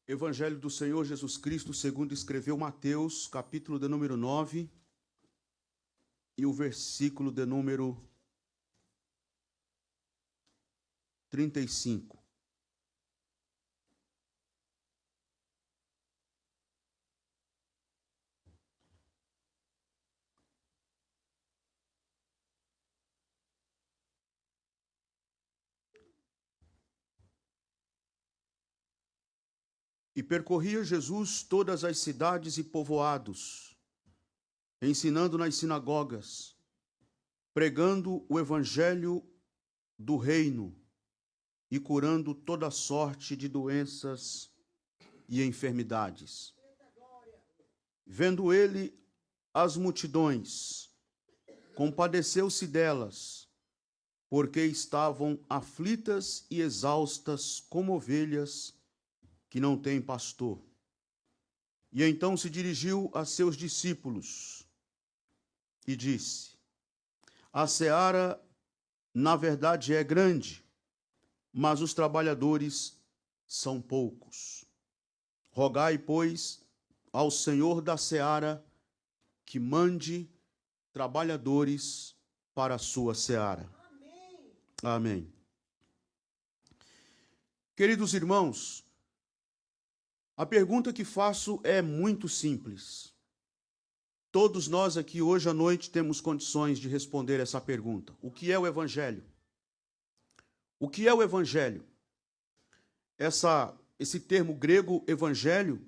Evangelho do Senhor Jesus Cristo, segundo escreveu Mateus, capítulo de número 9, e o versículo de número 35. E percorria Jesus todas as cidades e povoados, ensinando nas sinagogas, pregando o evangelho do reino e curando toda sorte de doenças e enfermidades. Vendo ele as multidões, compadeceu-se delas, porque estavam aflitas e exaustas como ovelhas que não têm pastor. E então se dirigiu a seus discípulos e disse: a seara, na verdade, é grande, mas os trabalhadores são poucos. Rogai, pois, ao Senhor da seara que mande trabalhadores para a sua seara. Amém. Amém. Queridos irmãos, a pergunta que faço é muito simples. Todos nós aqui hoje à noite temos condições de responder essa pergunta. O que é o Evangelho? O que é o Evangelho? Esse termo grego, evangelho,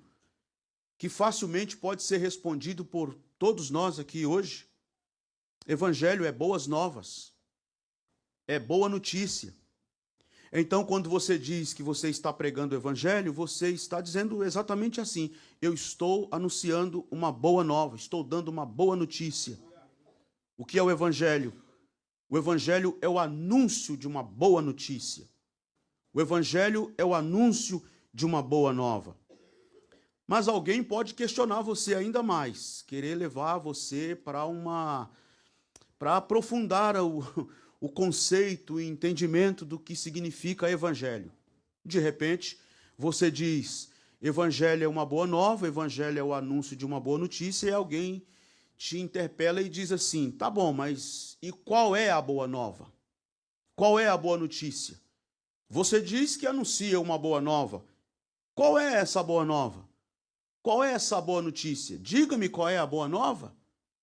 que facilmente pode ser respondido por todos nós aqui hoje. Evangelho é boas novas, é boa notícia. Então, quando você diz que você está pregando o evangelho, você está dizendo exatamente assim: eu estou anunciando uma boa nova, estou dando uma boa notícia. O que é o evangelho? O evangelho é o anúncio de uma boa notícia. O evangelho é o anúncio de uma boa nova. Mas alguém pode questionar você ainda mais, querer levar você para aprofundar o conceito e entendimento do que significa evangelho. De repente, você diz: evangelho é uma boa nova, evangelho é o anúncio de uma boa notícia, e alguém te interpela e diz assim: tá bom, mas e qual é a boa nova? Qual é a boa notícia? Você diz que anuncia uma boa nova. Qual é essa boa nova? Qual é essa boa notícia? Diga-me qual é a boa nova.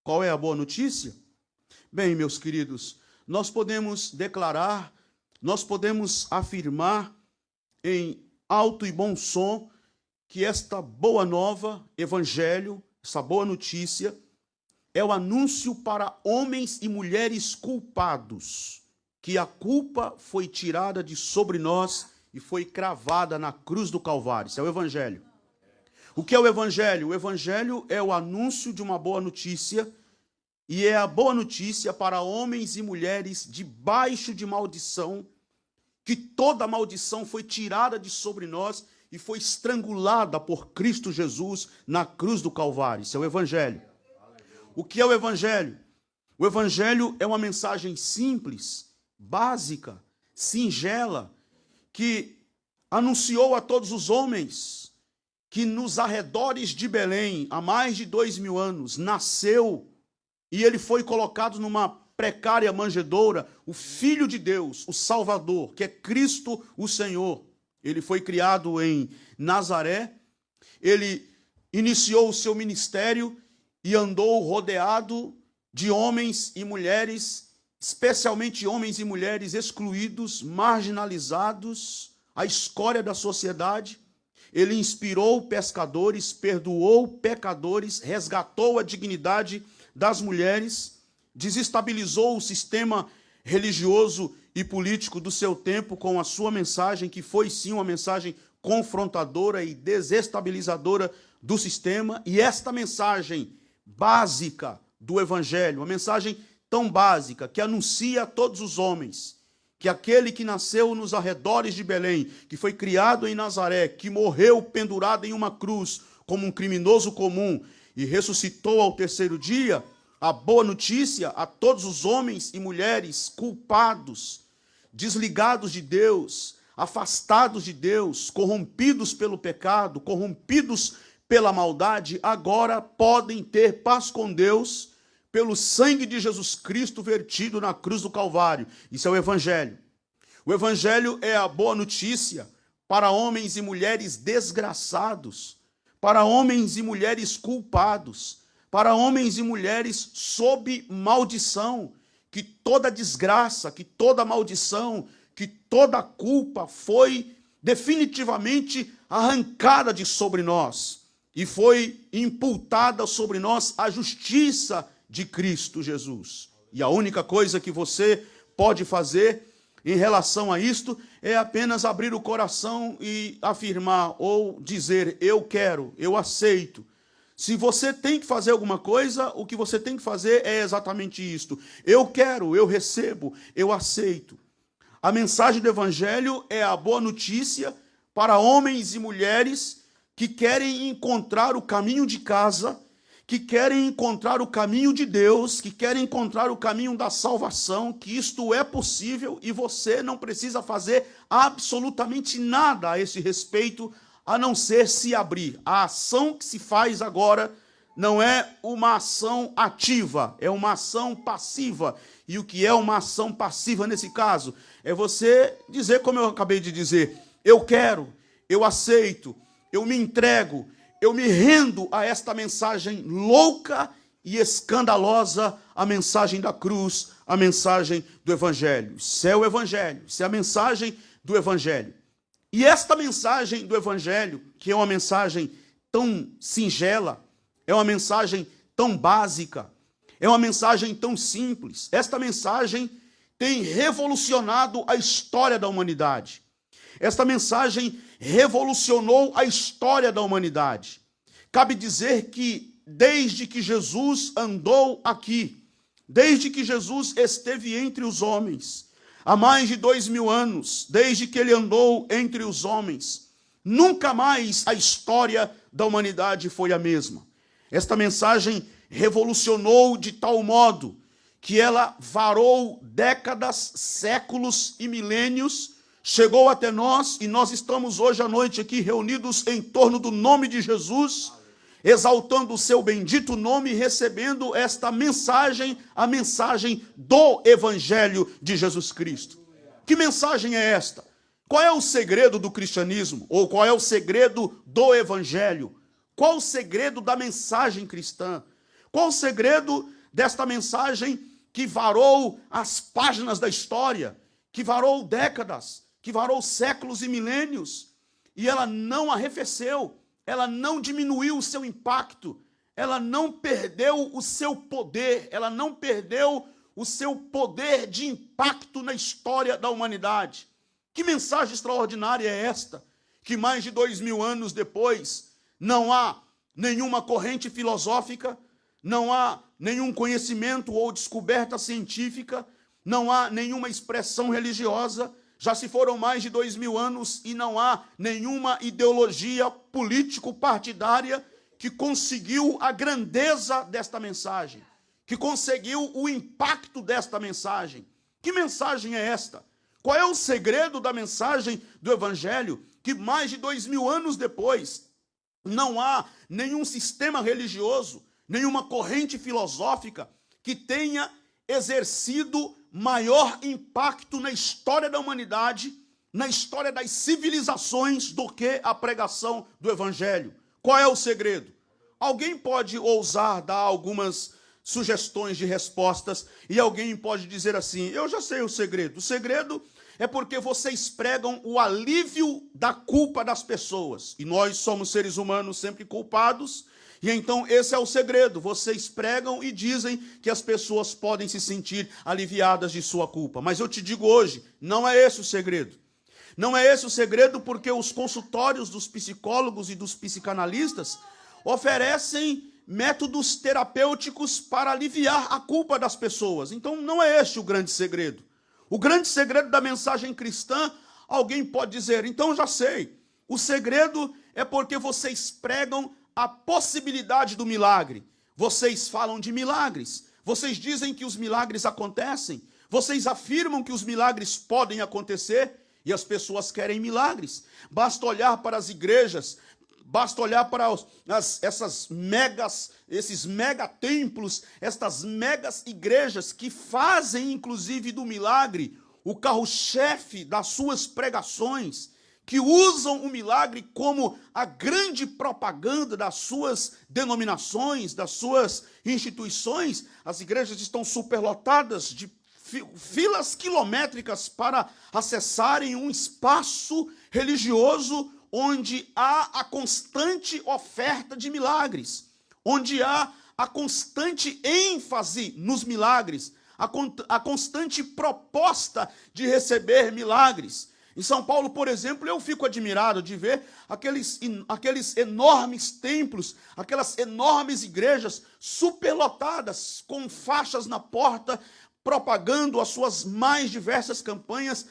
Qual é a boa notícia? Bem, meus queridos, nós podemos declarar, nós podemos afirmar em alto e bom som que esta boa nova, evangelho, essa boa notícia, é o anúncio para homens e mulheres culpados, que a culpa foi tirada de sobre nós e foi cravada na cruz do Calvário. Isso é o evangelho. O que é o evangelho? O evangelho é o anúncio de uma boa notícia, e é a boa notícia para homens e mulheres debaixo de maldição, que toda maldição foi tirada de sobre nós e foi estrangulada por Cristo Jesus na cruz do Calvário. Isso é o evangelho. O que é o evangelho? O evangelho é uma mensagem simples, básica, singela, que anunciou a todos os homens que nos arredores de Belém, há mais de 2000 anos, nasceu, e ele foi colocado numa precária manjedoura, o Filho de Deus, o Salvador, que é Cristo o Senhor. Ele foi criado em Nazaré, ele iniciou o seu ministério e andou rodeado de homens e mulheres, especialmente homens e mulheres excluídos, marginalizados, a escória da sociedade. Ele inspirou pescadores, perdoou pecadores, resgatou a dignidade das mulheres, desestabilizou o sistema religioso e político do seu tempo com a sua mensagem, que foi sim uma mensagem confrontadora e desestabilizadora do sistema. E esta mensagem básica do evangelho, uma mensagem tão básica que anuncia a todos os homens que aquele que nasceu nos arredores de Belém, que foi criado em Nazaré, que morreu pendurado em uma cruz como um criminoso comum e ressuscitou ao terceiro dia, a boa notícia a todos os homens e mulheres culpados, desligados de Deus, afastados de Deus, corrompidos pelo pecado, corrompidos pela maldade, agora podem ter paz com Deus pelo sangue de Jesus Cristo vertido na cruz do Calvário. Isso é o Evangelho. O Evangelho é a boa notícia para homens e mulheres desgraçados, para homens e mulheres culpados, para homens e mulheres sob maldição, que toda desgraça, que toda maldição, que toda culpa foi definitivamente arrancada de sobre nós e foi imputada sobre nós a justiça de Cristo Jesus. E a única coisa que você pode fazer em relação a isto é apenas abrir o coração e afirmar ou dizer: eu quero, eu aceito. Se você tem que fazer alguma coisa, o que você tem que fazer é exatamente isto: eu quero, eu recebo, eu aceito. A mensagem do Evangelho é a boa notícia para homens e mulheres que querem encontrar o caminho de casa, que querem encontrar o caminho de Deus, que querem encontrar o caminho da salvação, que isto é possível e você não precisa fazer absolutamente nada a esse respeito, a não ser se abrir. A ação que se faz agora não é uma ação ativa, é uma ação passiva. E o que é uma ação passiva nesse caso? É você dizer, como eu acabei de dizer: eu quero, eu aceito, eu me entrego, eu me rendo a esta mensagem louca e escandalosa, a mensagem da cruz, a mensagem do Evangelho. Isso é o Evangelho, isso é a mensagem do Evangelho. E esta mensagem do Evangelho, que é uma mensagem tão singela, é uma mensagem tão básica, é uma mensagem tão simples, esta mensagem tem revolucionado a história da humanidade. Esta mensagem revolucionou a história da humanidade. Cabe dizer que desde que Jesus andou aqui, desde que Jesus esteve entre os homens, há mais de 2000 anos, desde que ele andou entre os homens, nunca mais a história da humanidade foi a mesma. Esta mensagem revolucionou de tal modo que ela varou décadas, séculos e milênios, chegou até nós e nós estamos hoje à noite aqui reunidos em torno do nome de Jesus, exaltando o seu bendito nome, recebendo esta mensagem, a mensagem do Evangelho de Jesus Cristo. Que mensagem é esta? Qual é o segredo do cristianismo? Ou qual é o segredo do Evangelho? Qual o segredo da mensagem cristã? Qual o segredo desta mensagem que varou as páginas da história, que varou décadas, que varou séculos e milênios, e ela não arrefeceu, ela não diminuiu o seu impacto, ela não perdeu o seu poder, ela não perdeu o seu poder de impacto na história da humanidade. Que mensagem extraordinária é esta? Que mais de 2000 anos depois, não há nenhuma corrente filosófica, não há nenhum conhecimento ou descoberta científica, não há nenhuma expressão religiosa, já se foram mais de 2000 anos e não há nenhuma ideologia político-partidária que conseguiu a grandeza desta mensagem, que conseguiu o impacto desta mensagem. Que mensagem é esta? Qual é o segredo da mensagem do Evangelho que mais de 2000 anos depois não há nenhum sistema religioso, nenhuma corrente filosófica que tenha exercido maior impacto na história da humanidade, na história das civilizações, do que a pregação do Evangelho? Qual é o segredo? Alguém pode ousar dar algumas sugestões de respostas e alguém pode dizer assim: eu já sei o segredo. O segredo é porque vocês pregam o alívio da culpa das pessoas. E nós somos seres humanos sempre culpados. E então esse é o segredo. Vocês pregam e dizem que as pessoas podem se sentir aliviadas de sua culpa. Mas eu te digo hoje, não é esse o segredo. Não é esse o segredo, porque os consultórios dos psicólogos e dos psicanalistas oferecem métodos terapêuticos para aliviar a culpa das pessoas. Então não é este o grande segredo. O grande segredo da mensagem cristã, alguém pode dizer: então já sei. O segredo é porque vocês pregam a possibilidade do milagre. Vocês falam de milagres. Vocês dizem que os milagres acontecem. Vocês afirmam que os milagres podem acontecer. E as pessoas querem milagres. Basta olhar para as igrejas, basta olhar para esses megatemplos, estas megas igrejas que fazem, inclusive, do milagre o carro-chefe das suas pregações, que usam o milagre como a grande propaganda das suas denominações, das suas instituições. As igrejas estão superlotadas de filas quilométricas para acessarem um espaço religioso onde há a constante oferta de milagres, onde há a constante ênfase nos milagres, a constante proposta de receber milagres. Em São Paulo, por exemplo, eu fico admirado de ver aqueles enormes templos, aquelas enormes igrejas superlotadas, com faixas na porta, propagando as suas mais diversas campanhas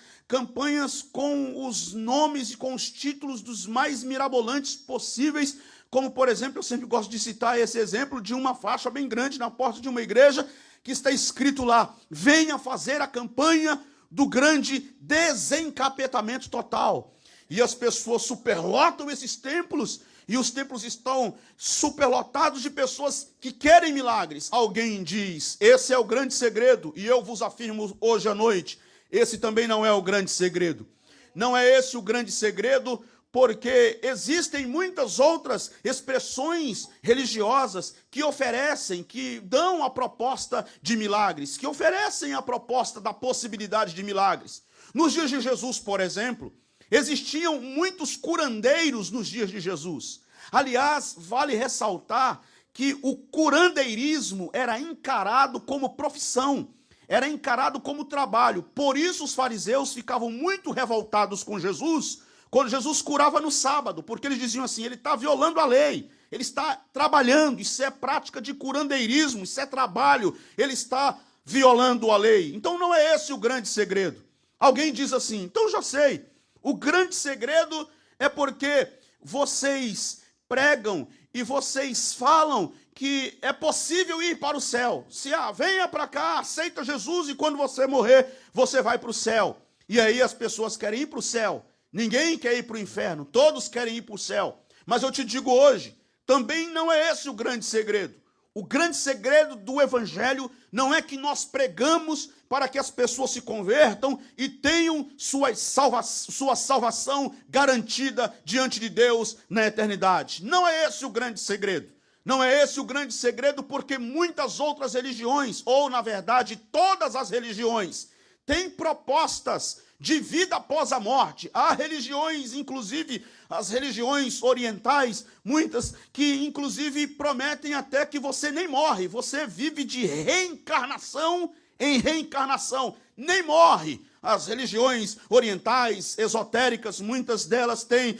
com os nomes e com os títulos dos mais mirabolantes possíveis, como, por exemplo, eu sempre gosto de citar esse exemplo de uma faixa bem grande na porta de uma igreja, que está escrito lá: venha fazer a campanha do grande desencapetamento total. E as pessoas superlotam esses templos, e os templos estão superlotados de pessoas que querem milagres. Alguém diz: esse é o grande segredo, e eu vos afirmo hoje à noite, esse também não é o grande segredo. Não é esse o grande segredo, porque existem muitas outras expressões religiosas que oferecem, que dão a proposta de milagres, que oferecem a proposta da possibilidade de milagres. Nos dias de Jesus, por exemplo, existiam muitos curandeiros nos dias de Jesus. Aliás, vale ressaltar que o curandeirismo era encarado como profissão, era encarado como trabalho. Por isso os fariseus ficavam muito revoltados com Jesus, quando Jesus curava no sábado, porque eles diziam assim: ele está violando a lei, ele está trabalhando, isso é prática de curandeirismo, isso é trabalho, ele está violando a lei. Então não é esse o grande segredo. Alguém diz assim: então já sei, o grande segredo é porque vocês pregam e vocês falam que é possível ir para o céu. Se venha para cá, aceita Jesus, e quando você morrer, você vai para o céu. E aí as pessoas querem ir para o céu. Ninguém quer ir para o inferno, todos querem ir para o céu. Mas eu te digo hoje, também não é esse o grande segredo. O grande segredo do evangelho não é que nós pregamos para que as pessoas se convertam e tenham sua salvação garantida diante de Deus na eternidade. Não é esse o grande segredo. Não é esse o grande segredo, porque muitas outras religiões, ou na verdade todas as religiões, têm propostas de vida após a morte. Há religiões, inclusive as religiões orientais, muitas que inclusive prometem até que você nem morre, você vive de reencarnação em reencarnação, nem morre. As religiões orientais, esotéricas, muitas delas têm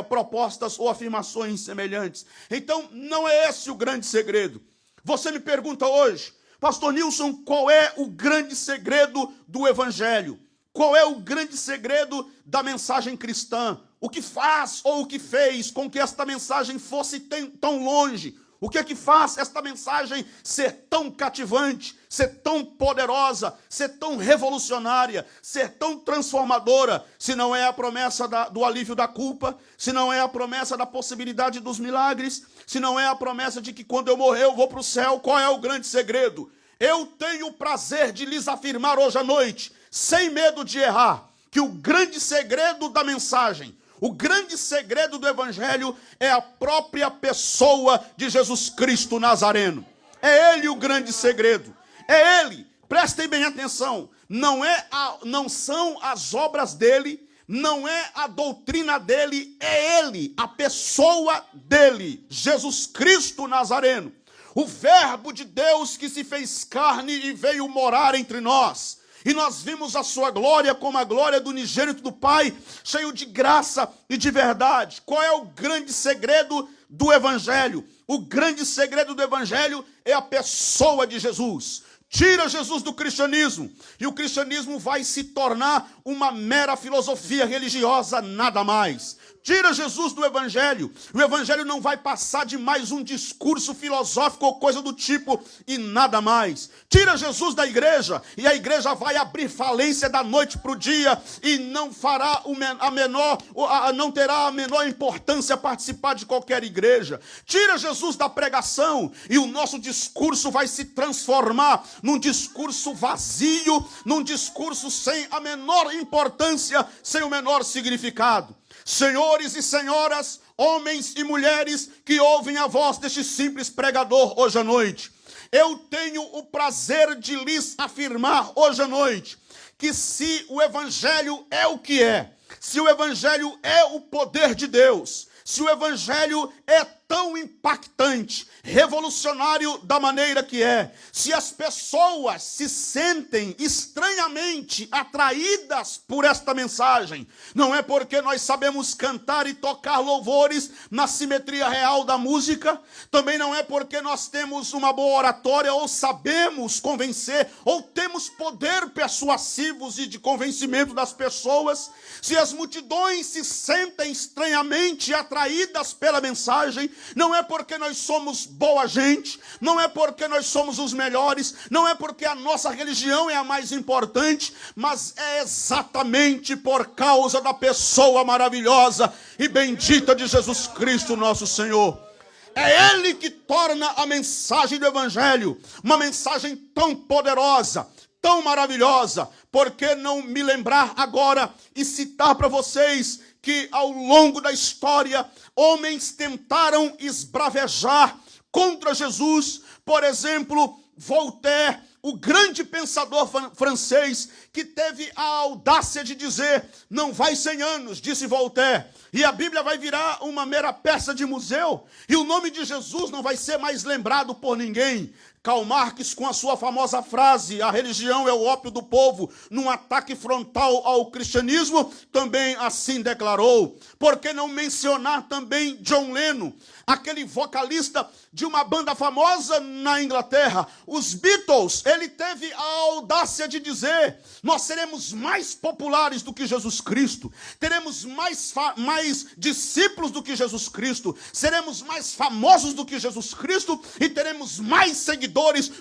propostas ou afirmações semelhantes. Então, não é esse o grande segredo. Você me pergunta hoje: Pastor Nilson, qual é o grande segredo do evangelho? Qual é o grande segredo da mensagem cristã? O que faz ou o que fez com que esta mensagem fosse tão longe? O que é que faz esta mensagem ser tão cativante, ser tão poderosa, ser tão revolucionária, ser tão transformadora, se não é a promessa do alívio da culpa, se não é a promessa da possibilidade dos milagres, se não é a promessa de que quando eu morrer eu vou para o céu? Qual é o grande segredo? Eu tenho o prazer de lhes afirmar hoje à noite, sem medo de errar, que o grande segredo da mensagem, o grande segredo do evangelho é a própria pessoa de Jesus Cristo Nazareno. É ele o grande segredo. É ele. Prestem bem atenção. Não são as obras dele, não é a doutrina dele, é ele, a pessoa dele, Jesus Cristo Nazareno. O verbo de Deus que se fez carne e veio morar entre nós. E nós vimos a sua glória como a glória do unigênito do Pai, cheio de graça e de verdade. Qual é o grande segredo do evangelho? O grande segredo do evangelho é a pessoa de Jesus. Tira Jesus do cristianismo, e o cristianismo vai se tornar uma mera filosofia religiosa, nada mais. Tira Jesus do evangelho. O evangelho não vai passar de mais um discurso filosófico ou coisa do tipo e nada mais. Tira Jesus da igreja e a igreja vai abrir falência da noite para o dia e não fará não terá a menor importância participar de qualquer igreja. Tira Jesus da pregação e o nosso discurso vai se transformar num discurso vazio, num discurso sem a menor importância, sem o menor significado. Senhores e senhoras, homens e mulheres que ouvem a voz deste simples pregador hoje à noite, eu tenho o prazer de lhes afirmar hoje à noite que se o evangelho é o que é, se o evangelho é o poder de Deus, se o evangelho é tão impactante, revolucionário da maneira que é, se as pessoas se sentem estranhamente atraídas por esta mensagem, não é porque nós sabemos cantar e tocar louvores na simetria real da música, também não é porque nós temos uma boa oratória ou sabemos convencer, ou temos poder persuasivos e de convencimento das pessoas, se as multidões se sentem estranhamente atraídas pela mensagem, não é porque nós somos boa gente, não é porque nós somos os melhores, não é porque a nossa religião é a mais importante, mas é exatamente por causa da pessoa maravilhosa e bendita de Jesus Cristo, nosso Senhor. É Ele que torna a mensagem do Evangelho uma mensagem tão poderosa, tão maravilhosa. Por que não me lembrar agora e citar para vocês que ao longo da história, homens tentaram esbravejar contra Jesus. Por exemplo, Voltaire, o grande pensador francês, que teve a audácia de dizer, não vai 100 anos, disse Voltaire, e a Bíblia vai virar uma mera peça de museu, e o nome de Jesus não vai ser mais lembrado por ninguém. Karl Marx, com a sua famosa frase, a religião é o ópio do povo, num ataque frontal ao cristianismo, também assim declarou. Por que não mencionar também John Lennon, aquele vocalista de uma banda famosa na Inglaterra, os Beatles? Ele teve a audácia de dizer, nós seremos mais populares do que Jesus Cristo, teremos mais discípulos do que Jesus Cristo, seremos mais famosos do que Jesus Cristo e teremos mais seguidores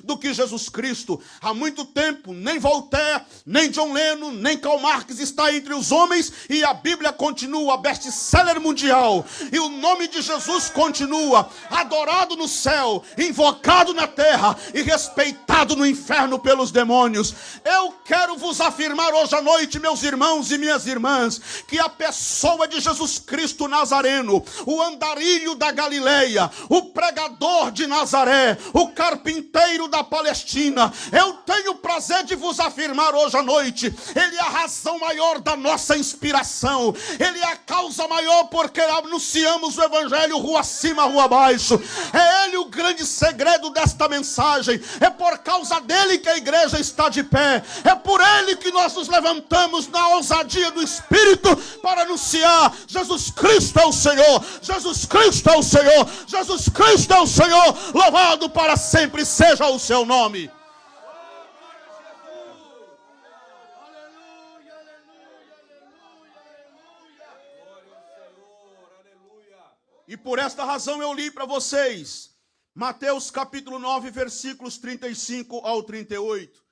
do que Jesus Cristo. Há muito tempo, nem Voltaire, nem John Lennon, nem Karl Marx está entre os homens e a Bíblia continua best-seller mundial. E o nome de Jesus continua adorado no céu, invocado na terra e respeitado no inferno pelos demônios. Eu quero vos afirmar hoje à noite, meus irmãos e minhas irmãs, que a pessoa de Jesus Cristo Nazareno, o andarilho da Galileia, o pregador de Nazaré, o carpinteiro da Palestina, eu tenho o prazer de vos afirmar hoje à noite, ele é a razão maior da nossa inspiração, ele é a causa maior porque anunciamos o evangelho rua acima, rua abaixo. É ele o grande segredo desta mensagem, é por causa dele que a igreja está de pé, é por ele que nós nos levantamos na ousadia do Espírito para anunciar, Jesus Cristo é o Senhor, Jesus Cristo é o Senhor, Jesus Cristo é o Senhor, louvado para sempre seja o seu nome. E por esta razão eu li para vocês Mateus capítulo 9, versículos 35 ao 38.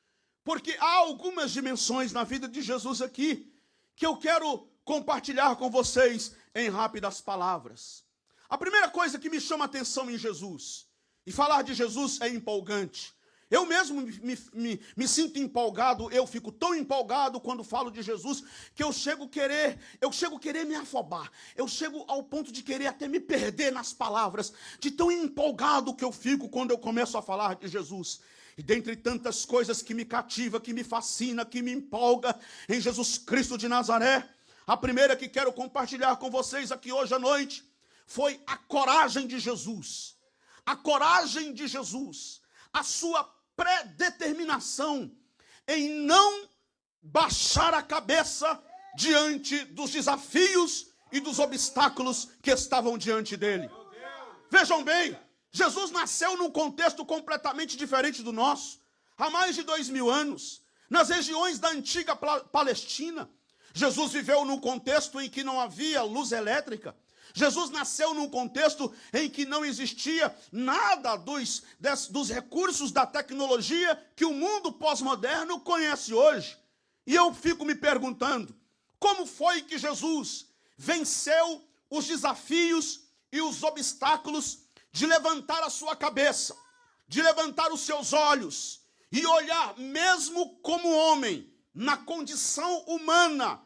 Porque há algumas dimensões na vida de Jesus aqui que eu quero compartilhar com vocês em rápidas palavras. A primeira coisa que me chama a atenção em Jesus, e falar de Jesus é empolgante. Eu mesmo me sinto empolgado, eu fico tão empolgado quando falo de Jesus, que eu chego a querer me afobar. Eu chego ao ponto de querer até me perder nas palavras, de tão empolgado que eu fico quando eu começo a falar de Jesus. E dentre tantas coisas que me cativa, que me fascina, que me empolga em Jesus Cristo de Nazaré, a primeira que quero compartilhar com vocês aqui hoje à noite foi a coragem de Jesus. A coragem de Jesus, a sua predeterminação em não baixar a cabeça diante dos desafios e dos obstáculos que estavam diante dele. Vejam bem, Jesus nasceu num contexto completamente diferente do nosso. Há mais de 2000 anos, nas regiões da antiga Palestina, Jesus viveu num contexto em que não havia luz elétrica. Jesus nasceu num contexto em que não existia nada dos recursos da tecnologia que o mundo pós-moderno conhece hoje. E eu fico me perguntando, como foi que Jesus venceu os desafios e os obstáculos de levantar a sua cabeça, de levantar os seus olhos e olhar mesmo como homem, na condição humana,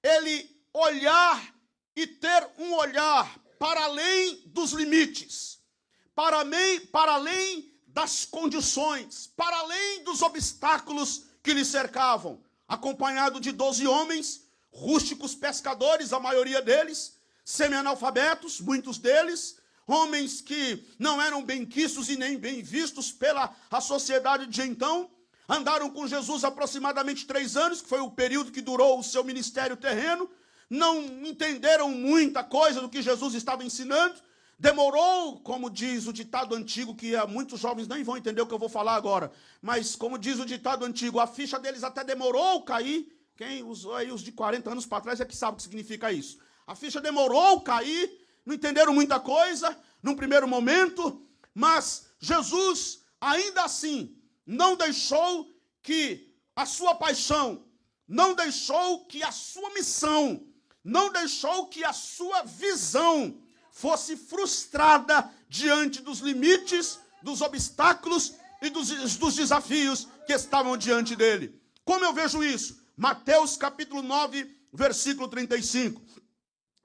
ele olhar e ter um olhar para além dos limites, para além das condições, para além dos obstáculos que lhe cercavam, acompanhado de 12 homens, rústicos pescadores, a maioria deles, semi-analfabetos, muitos deles, homens que não eram benquistos e nem bem vistos pela a sociedade de então, andaram com Jesus aproximadamente 3 anos, que foi o período que durou o seu ministério terreno, não entenderam muita coisa do que Jesus estava ensinando, demorou, como diz o ditado antigo, que muitos jovens nem vão entender o que eu vou falar agora, mas como diz o ditado antigo, a ficha deles até demorou cair, quem usou aí os de 40 anos para trás é que sabe o que significa isso. A ficha demorou cair, não entenderam muita coisa num primeiro momento, mas Jesus, ainda assim, não deixou que a sua paixão, não deixou que a sua missão, não deixou que a sua visão fosse frustrada diante dos limites, dos obstáculos e dos desafios que estavam diante dele. Como eu vejo isso? Mateus capítulo 9, versículo 35.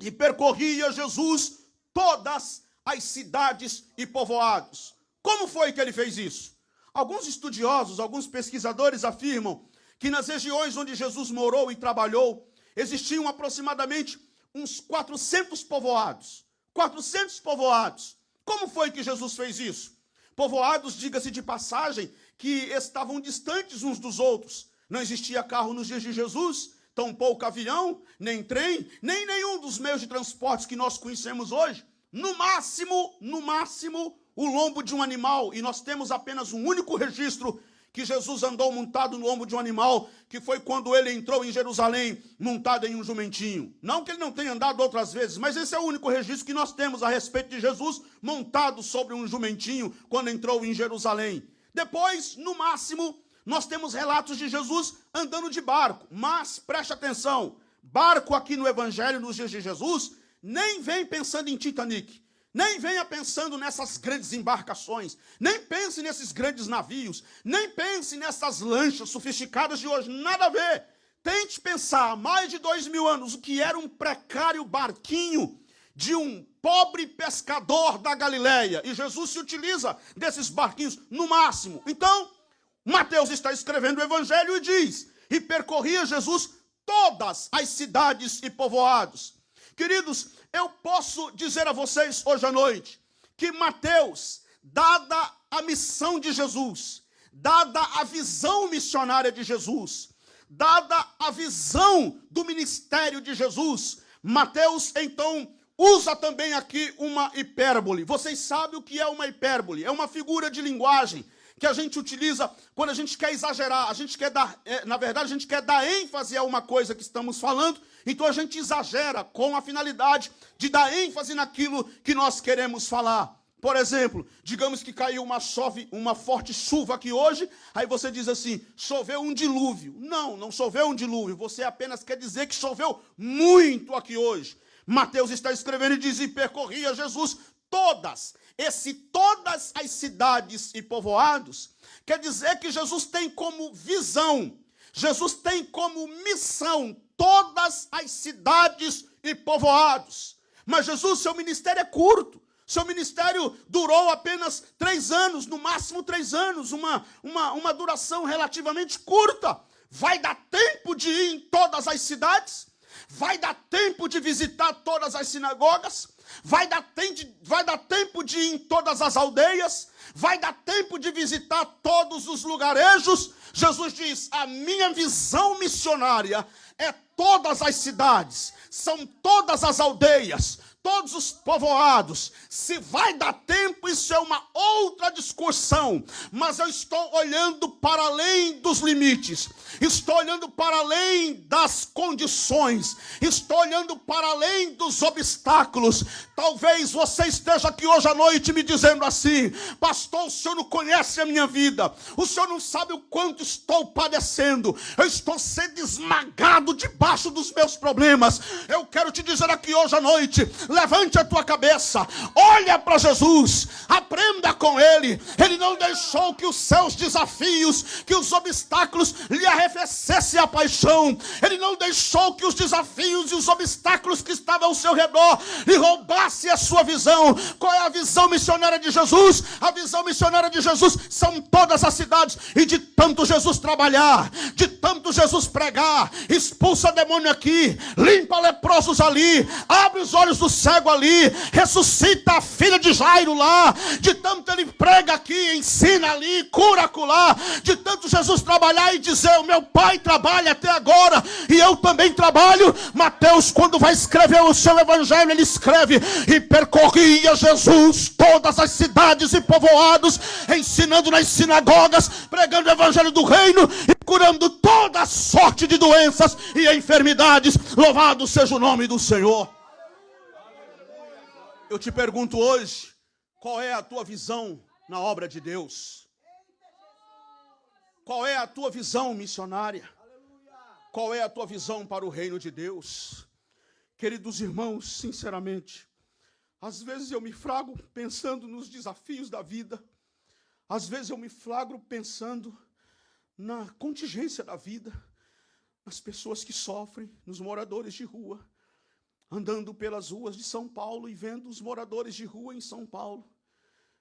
E percorria Jesus todas as cidades e povoados. Como foi que ele fez isso? Alguns estudiosos, alguns pesquisadores afirmam que nas regiões onde Jesus morou e trabalhou, existiam aproximadamente uns 400 povoados. 400 povoados. Como foi que Jesus fez isso? Povoados, diga-se de passagem, que estavam distantes uns dos outros. Não existia carro nos dias de Jesus, tampouco avião, nem trem, nem nenhum dos meios de transporte que nós conhecemos hoje. No máximo, o lombo de um animal. E nós temos apenas um único registro que Jesus andou montado no lombo de um animal, que foi quando ele entrou em Jerusalém, montado em um jumentinho. Não que ele não tenha andado outras vezes, mas esse é o único registro que nós temos a respeito de Jesus, montado sobre um jumentinho, quando entrou em Jerusalém. Depois, no máximo, nós temos relatos de Jesus andando de barco. Mas, preste atenção, barco aqui no Evangelho, nos dias de Jesus, nem vem pensando em Titanic. Nem venha pensando nessas grandes embarcações, nem pense nesses grandes navios, nem pense nessas lanchas sofisticadas de hoje, nada a ver. Tente pensar, há mais de 2000 anos, o que era um precário barquinho de um pobre pescador da Galileia. E Jesus se utiliza desses barquinhos no máximo. Então, Mateus está escrevendo o Evangelho e diz, e percorria Jesus todas as cidades e povoados. Queridos, eu posso dizer a vocês hoje à noite que Mateus, dada a missão de Jesus, dada a visão missionária de Jesus, dada a visão do ministério de Jesus, Mateus, então, usa também aqui uma hipérbole. Vocês sabem o que é uma hipérbole? É uma figura de linguagem que a gente utiliza quando a gente quer exagerar, a gente quer dar, na verdade, a gente quer dar ênfase a uma coisa que estamos falando, então a gente exagera com a finalidade de dar ênfase naquilo que nós queremos falar. Por exemplo, digamos que caiu uma forte chuva aqui hoje, aí você diz assim, choveu um dilúvio. Não choveu um dilúvio, você apenas quer dizer que choveu muito aqui hoje. Mateus está escrevendo e diz, e percorria Jesus todas as cidades e povoados, quer dizer que Jesus tem como visão, Jesus tem como missão todas as cidades e povoados. Mas Jesus, seu ministério é curto. Seu ministério durou apenas 3 anos, no máximo 3 anos, uma duração relativamente curta. Vai dar tempo de ir em todas as cidades? Vai dar tempo de visitar todas as sinagogas? Vai dar tempo de ir em todas as aldeias? Vai dar tempo de visitar todos os lugarejos? Jesus diz, a minha visão missionária é todas as cidades, são todas as aldeias, todos os povoados. Se vai dar tempo, isso é uma outra discussão. Mas eu estou olhando para além dos limites. Estou olhando para além das condições. Estou olhando para além dos obstáculos. Talvez você esteja aqui hoje à noite me dizendo assim: pastor, o senhor não conhece a minha vida. O senhor não sabe o quanto estou padecendo. Eu estou sendo esmagado debaixo dos meus problemas. Eu quero te dizer aqui hoje à noite: levante a tua cabeça, olha para Jesus, aprenda com Ele. Ele não deixou que os seus desafios, que os obstáculos lhe arrefecessem a paixão. Ele não deixou que os desafios e os obstáculos que estavam ao seu redor lhe roubassem a sua visão. Qual é a visão missionária de Jesus? A visão missionária de Jesus são todas as cidades. E de tanto Jesus trabalhar, de tanto Jesus pregar, expulsa demônio aqui, limpa leprosos ali, abre os olhos do cego ali, ressuscita a filha de Jairo lá, de tanto ele prega aqui, ensina ali, cura acolá, de tanto Jesus trabalhar e dizer: o meu pai trabalha até agora e eu também trabalho. Mateus, quando vai escrever o seu evangelho, ele escreve: e percorria Jesus todas as cidades e povoados, ensinando nas sinagogas, pregando o evangelho do reino e curando toda sorte de doenças e enfermidades. Louvado seja o nome do Senhor. Eu te pergunto hoje, qual é a tua visão na obra de Deus? Qual é a tua visão missionária? Qual é a tua visão para o reino de Deus? Queridos irmãos, sinceramente, às vezes eu me flagro pensando nos desafios da vida. Às vezes eu me flagro pensando na contingência da vida, nas pessoas que sofrem, nos moradores de rua, andando pelas ruas de São Paulo e vendo os moradores de rua em São Paulo,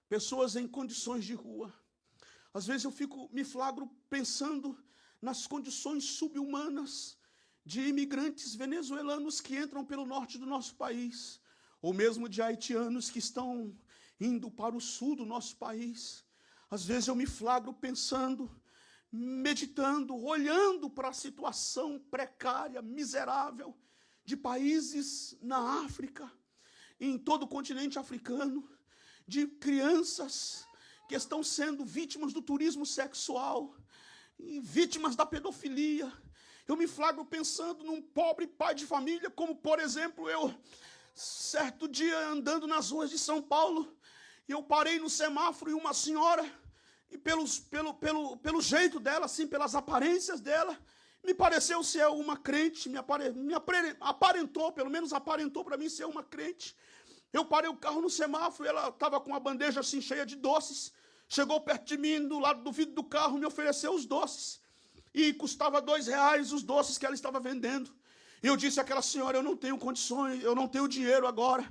pessoas em condições de rua. Às vezes eu me flagro pensando nas condições subhumanas de imigrantes venezuelanos que entram pelo norte do nosso país, ou mesmo de haitianos que estão indo para o sul do nosso país. Às vezes eu me flagro pensando, meditando, olhando para a situação precária, miserável de países na África, em todo o continente africano, de crianças que estão sendo vítimas do turismo sexual, e vítimas da pedofilia. Eu me flagro pensando num pobre pai de família, como por exemplo eu, certo dia andando nas ruas de São Paulo, eu parei no semáforo e uma senhora, e pelo jeito dela, assim, pelas aparências dela, me pareceu ser uma crente, aparentou, pelo menos aparentou para mim ser uma crente. Eu parei o carro no semáforo, ela estava com uma bandeja assim cheia de doces, chegou perto de mim, do lado do vidro do carro, me ofereceu os doces, e custava R$2 os doces que ela estava vendendo. E eu disse àquela senhora: eu não tenho condições, eu não tenho dinheiro agora.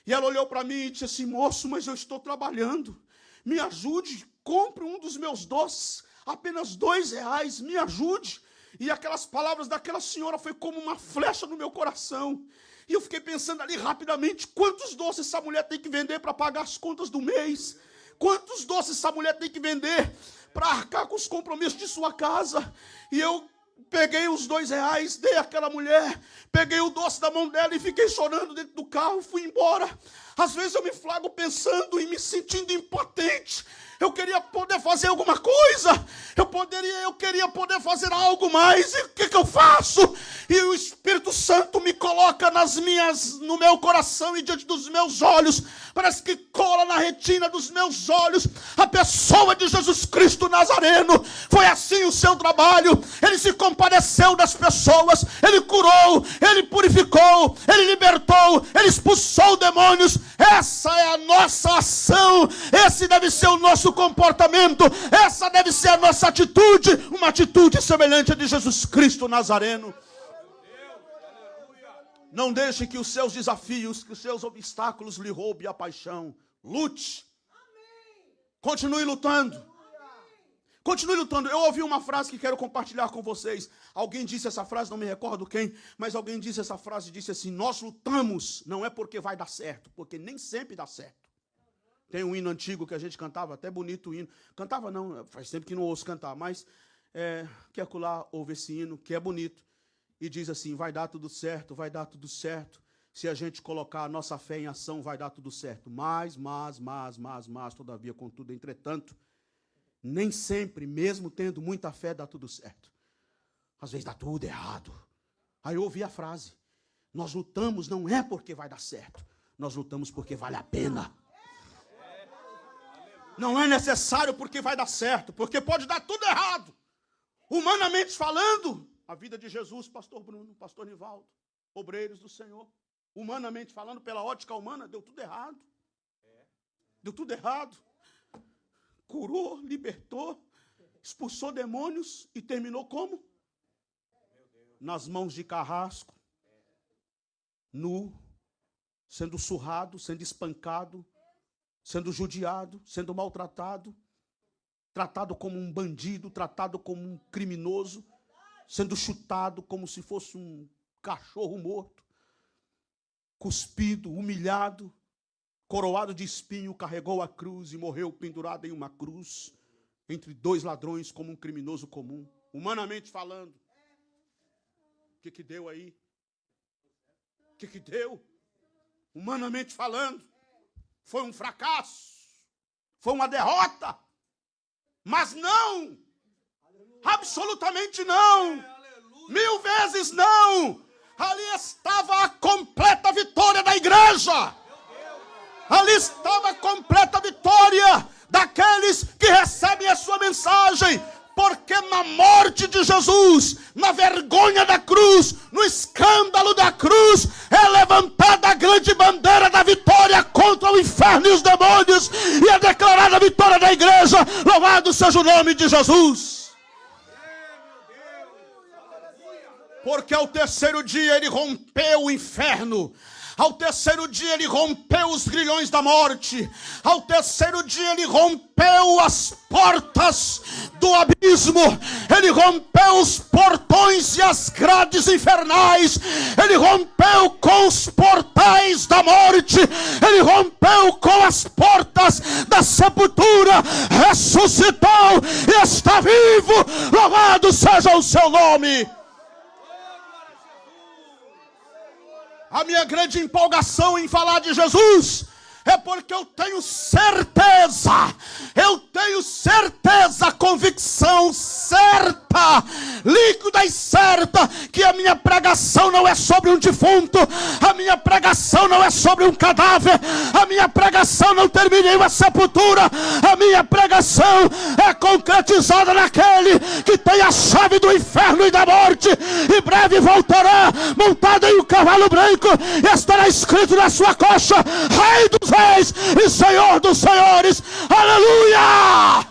E ela olhou para mim e disse assim: moço, mas eu estou trabalhando, me ajude, compre um dos meus doces, apenas R$2, me ajude. E aquelas palavras daquela senhora foi como uma flecha no meu coração. E eu fiquei pensando ali rapidamente: quantos doces essa mulher tem que vender para pagar as contas do mês? Quantos doces essa mulher tem que vender para arcar com os compromissos de sua casa? E eu peguei os R$2, dei àquela mulher, peguei o doce da mão dela e fiquei chorando dentro do carro, fui embora. Às vezes eu me flagro pensando e me sentindo impotente. Eu queria poder fazer alguma coisa, eu queria poder fazer algo mais, e o que eu faço? E o Espírito Santo me coloca no meu coração e diante dos meus olhos, parece que cola na retina dos meus olhos a pessoa de Jesus Cristo Nazareno. Foi assim o seu trabalho, ele se compadeceu das pessoas, ele curou, ele purificou, ele libertou, ele expulsou demônios. Essa é a nossa ação, esse deve ser o nosso comportamento, essa deve ser a nossa atitude, uma atitude semelhante a de Jesus Cristo Nazareno. Não deixe que os seus desafios, que os seus obstáculos lhe roubem a paixão. Lute. Continue lutando. Continue lutando. Eu ouvi uma frase que quero compartilhar com vocês. Alguém disse essa frase, não me recordo quem, mas alguém disse essa frase e disse assim: nós lutamos, não é porque vai dar certo, porque nem sempre dá certo. Tem um hino antigo que a gente cantava, até bonito o hino. Cantava não, faz tempo que não ouço cantar, mas que acolá ouve esse hino, que é bonito. E diz assim: vai dar tudo certo, Se a gente colocar a nossa fé em ação, vai dar tudo certo. Mas, todavia, contudo, entretanto, nem sempre, mesmo tendo muita fé, dá tudo certo. Às vezes dá tudo errado. Aí eu ouvi a frase: nós lutamos não é porque vai dar certo, nós lutamos porque vale a pena. Não é necessário porque vai dar certo, porque pode dar tudo errado. Humanamente falando, a vida de Jesus, pastor Bruno, pastor Nivaldo, obreiros do Senhor, humanamente falando, pela ótica humana, deu tudo errado. Deu tudo errado. Curou, libertou, expulsou demônios e terminou como? Nas mãos de carrasco, nu, sendo surrado, sendo espancado, sendo judiado, sendo maltratado, tratado como um bandido, tratado como um criminoso, sendo chutado como se fosse um cachorro morto, cuspido, humilhado, coroado de espinho, carregou a cruz e morreu pendurado em uma cruz, entre dois ladrões, como um criminoso comum. Humanamente falando, o que deu aí? O que deu? Humanamente falando, foi um fracasso, foi uma derrota, mas não, absolutamente não, 1000 vezes não. Ali estava a completa vitória da igreja. Ali estava a completa vitória daqueles que recebem a sua mensagem. Porque na morte de Jesus, na vergonha da cruz, no escândalo da cruz, é levantada a grande bandeira da vitória contra o inferno e os demônios. E é declarada a vitória da igreja. Louvado seja o nome de Jesus. Porque ao terceiro dia ele rompeu o inferno. Ao terceiro dia ele rompeu os grilhões da morte. Ao terceiro dia ele rompeu as portas do abismo. Ele rompeu os portões e as grades infernais. Ele rompeu com os portais da morte. Ele rompeu com as portas da sepultura. Ressuscitou e está vivo. Louvado seja o seu nome. A minha grande empolgação em falar de Jesus é porque eu tenho certeza, convicção certa, líquida e certa, que a minha pregação não é sobre um defunto, a minha pregação não é sobre um cadáver, a minha pregação não termina em uma sepultura, a minha pregação é concretizada naquele que tem a chave do inferno e da morte, e breve voltará montado em um cavalo branco, e estará escrito na sua coxa: Rei dos Reis e Senhor dos Senhores. Aleluia!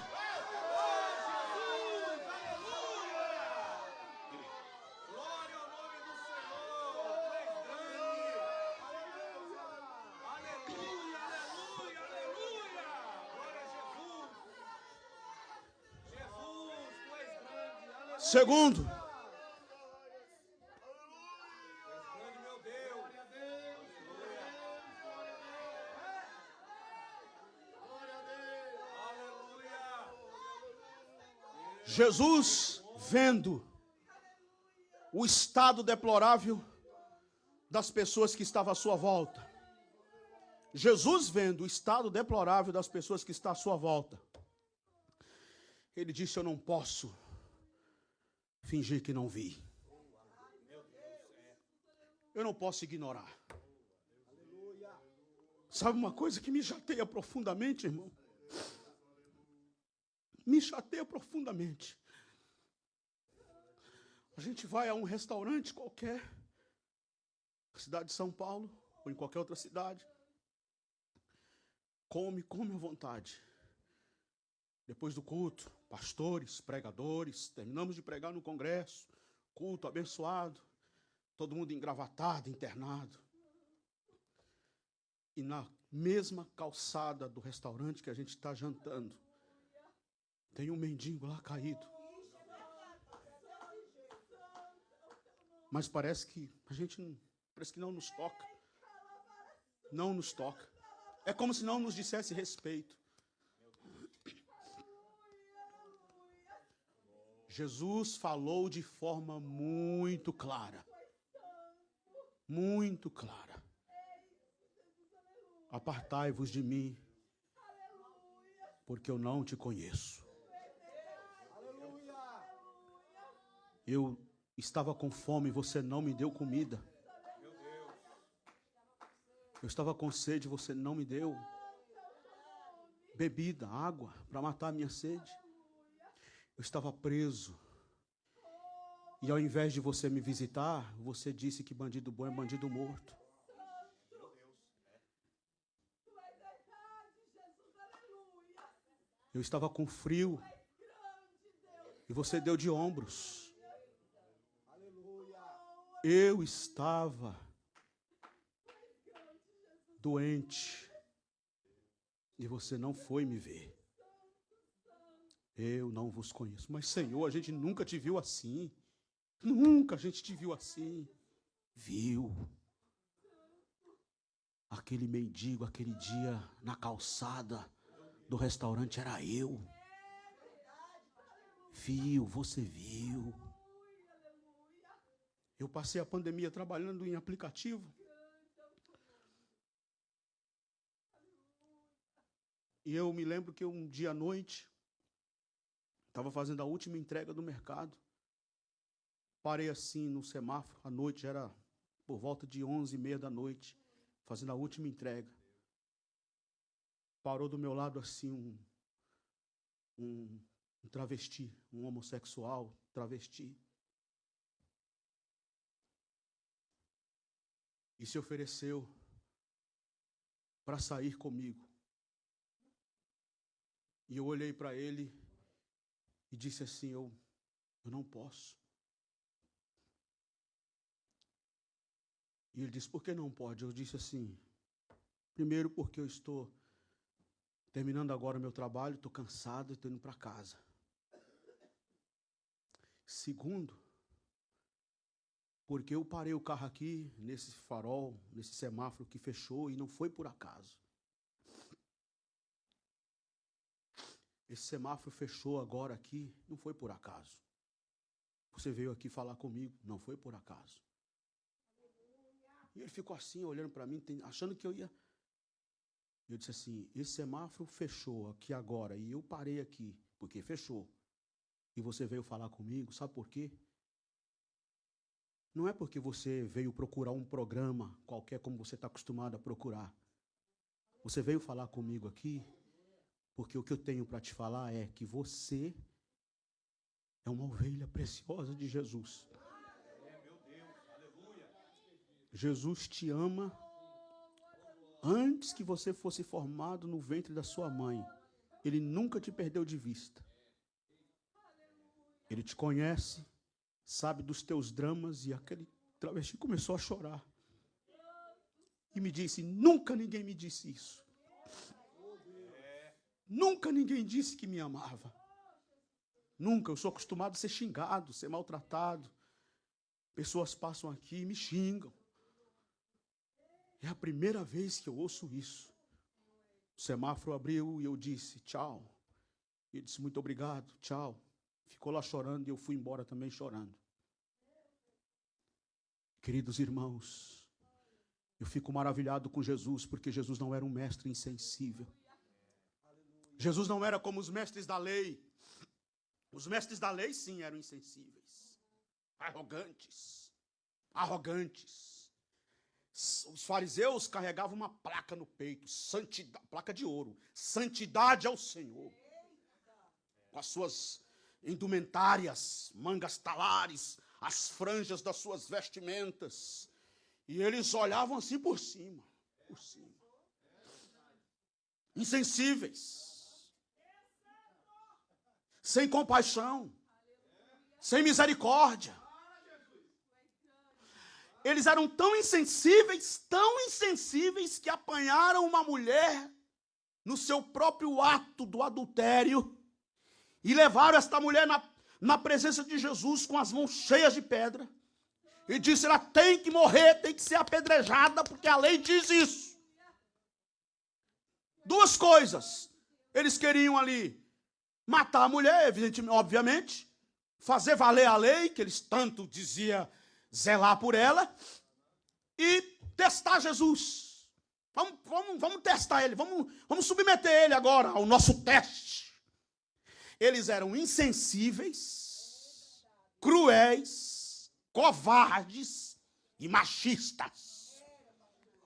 Segundo, Jesus, vendo o estado deplorável das pessoas que estavam à sua volta, Jesus vendo o estado deplorável das pessoas que estão à sua volta, ele disse: eu não posso fingir que não vi. Eu não posso ignorar. Sabe uma coisa que me chateia profundamente, irmão? Me chateia profundamente. A gente vai a um restaurante qualquer, na cidade de São Paulo, ou em qualquer outra cidade, come à vontade. Depois do culto, pastores, pregadores, terminamos de pregar no congresso, culto abençoado, todo mundo engravatado, internado. E na mesma calçada do restaurante que a gente está jantando, tem um mendigo lá caído. Mas parece que não nos toca. Não nos toca. É como se não nos dissesse respeito. Jesus falou de forma muito clara. Muito clara. Apartai-vos de mim, porque eu não te conheço. Eu estava com fome e você não me deu comida. Eu estava com sede e você não me deu bebida, água, para matar a minha sede. Eu estava preso. E ao invés de você me visitar, você disse que bandido bom é bandido morto. Eu estava com frio. E você deu de ombros. Eu estava doente. E você não foi me ver. Eu não vos conheço. Mas, Senhor, a gente nunca te viu assim. Nunca a gente te viu assim. Viu? Aquele mendigo, aquele dia na calçada do restaurante era eu. Viu? Você viu? Eu passei a pandemia trabalhando em aplicativo. E eu me lembro que um dia à noite, estava fazendo a última entrega do mercado. Parei assim no semáforo, à noite, era por volta de 11h30 da noite, fazendo a última entrega. Parou do meu lado assim um travesti, um homossexual travesti. E se ofereceu para sair comigo. E eu olhei para ele e disse assim, eu não posso. E ele disse, por que não pode? Eu disse assim, primeiro porque eu estou terminando agora o meu trabalho, estou cansado e estou indo para casa. Segundo, porque eu parei o carro aqui, nesse farol, nesse semáforo que fechou e não foi por acaso. Esse semáforo fechou agora aqui, não foi por acaso. Você veio aqui falar comigo, não foi por acaso. E ele ficou assim, olhando para mim, achando que eu ia... Eu disse assim, esse semáforo fechou aqui agora, e eu parei aqui, porque fechou. E você veio falar comigo, sabe por quê? Não é porque você veio procurar um programa qualquer, como você está acostumado a procurar. Você veio falar comigo aqui, porque o que eu tenho para te falar é que você é uma ovelha preciosa de Jesus. Jesus te ama antes que você fosse formado no ventre da sua mãe. Ele nunca te perdeu de vista. Ele te conhece, sabe dos teus dramas, e aquele travesti começou a chorar. E me disse, nunca ninguém me disse isso. Nunca ninguém disse que me amava. Nunca, eu sou acostumado a ser xingado, ser maltratado. Pessoas passam aqui e me xingam. É a primeira vez que eu ouço isso. O semáforo abriu e eu disse, tchau. Ele disse, muito obrigado, tchau. Ficou lá chorando e eu fui embora também chorando. Queridos irmãos, eu fico maravilhado com Jesus, porque Jesus não era um mestre insensível. Jesus não era como os mestres da lei. Os mestres da lei, sim, eram insensíveis. Arrogantes. Os fariseus carregavam uma placa no peito, placa de ouro, santidade ao Senhor. Com as suas indumentárias, mangas talares, as franjas das suas vestimentas. E eles olhavam assim por cima. Insensíveis. Sem compaixão. Sem misericórdia. Eles eram tão insensíveis, que apanharam uma mulher no seu próprio ato do adultério e levaram esta mulher na presença de Jesus com as mãos cheias de pedra e disse, ela tem que morrer, tem que ser apedrejada, porque a lei diz isso. Duas coisas. Eles queriam ali matar a mulher, obviamente, fazer valer a lei, que eles tanto diziam zelar por ela, e testar Jesus. Vamos testar ele, vamos submeter ele agora ao nosso teste. Eles eram insensíveis, cruéis, covardes e machistas.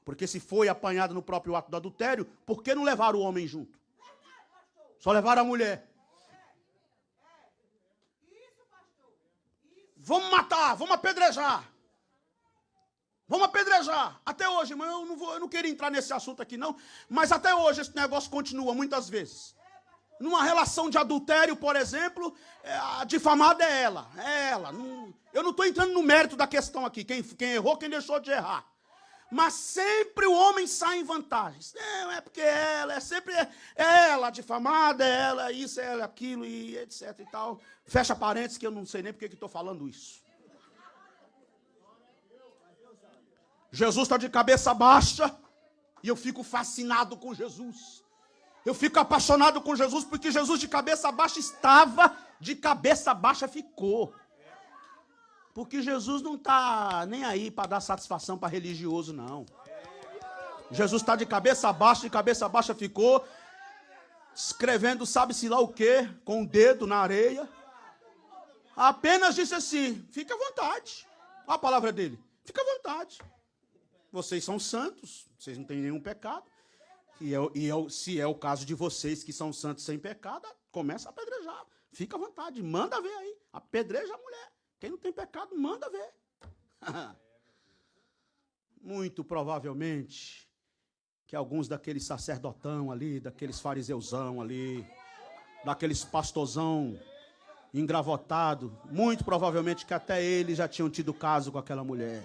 Porque se foi apanhado no próprio ato do adultério, por que não levaram o homem junto? Só levaram a mulher. Vamos matar, vamos apedrejar. Vamos apedrejar. Até hoje, mas eu não queria entrar nesse assunto aqui não, mas até hoje esse negócio continua muitas vezes. Numa relação de adultério, por exemplo, a difamada é ela. Eu não estou entrando no mérito da questão aqui, quem errou, quem deixou de errar. Mas sempre o homem sai em vantagens. Não, é porque ela, é sempre ela, a difamada, é ela, isso, é ela, aquilo, e etc e tal. Fecha parênteses que eu não sei nem porque que estou falando isso. Jesus está de cabeça baixa e eu fico fascinado com Jesus. Eu fico apaixonado com Jesus porque Jesus de cabeça baixa estava, de cabeça baixa ficou. Porque Jesus não está nem aí para dar satisfação para religioso, não. Jesus está de cabeça baixa ficou, escrevendo sabe-se lá o quê, com o dedo na areia. Apenas disse assim, fica à vontade. Olha a palavra dele, fica à vontade. Vocês são santos, vocês não têm nenhum pecado. Se é o caso de vocês que são santos sem pecado, começa a apedrejar. Fica à vontade, manda ver aí. Apedreja a mulher. Quem não tem pecado, manda ver. Muito provavelmente que alguns daqueles sacerdotão ali, daqueles fariseuzão ali, daqueles pastorzão engravotado, muito provavelmente que até eles já tinham tido caso com aquela mulher.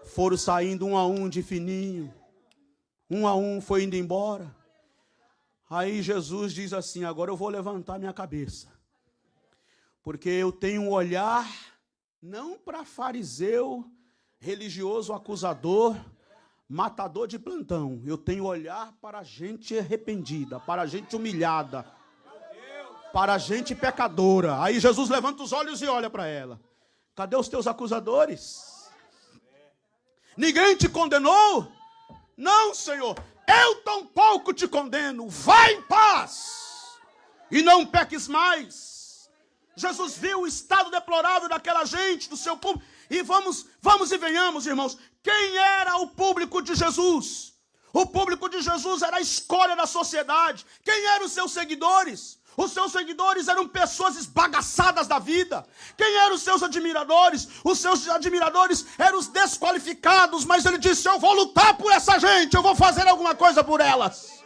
Foram saindo um a um de fininho. Um a um foi indo embora. Aí Jesus diz assim, agora eu vou levantar minha cabeça. Porque eu tenho um olhar, não para fariseu, religioso, acusador, matador de plantão. Eu tenho olhar para gente arrependida, para gente humilhada, para gente pecadora. Aí Jesus levanta os olhos e olha para ela. Cadê os teus acusadores? Ninguém te condenou? Não, Senhor. Eu tampouco te condeno. Vai em paz e não peques mais. Jesus viu o estado deplorável daquela gente, do seu público. E vamos e venhamos, irmãos. Quem era o público de Jesus? O público de Jesus era a escória da sociedade. Quem eram os seus seguidores? Os seus seguidores eram pessoas esbagaçadas da vida. Quem eram os seus admiradores? Os seus admiradores eram os desqualificados. Mas ele disse, eu vou lutar por essa gente. Eu vou fazer alguma coisa por elas.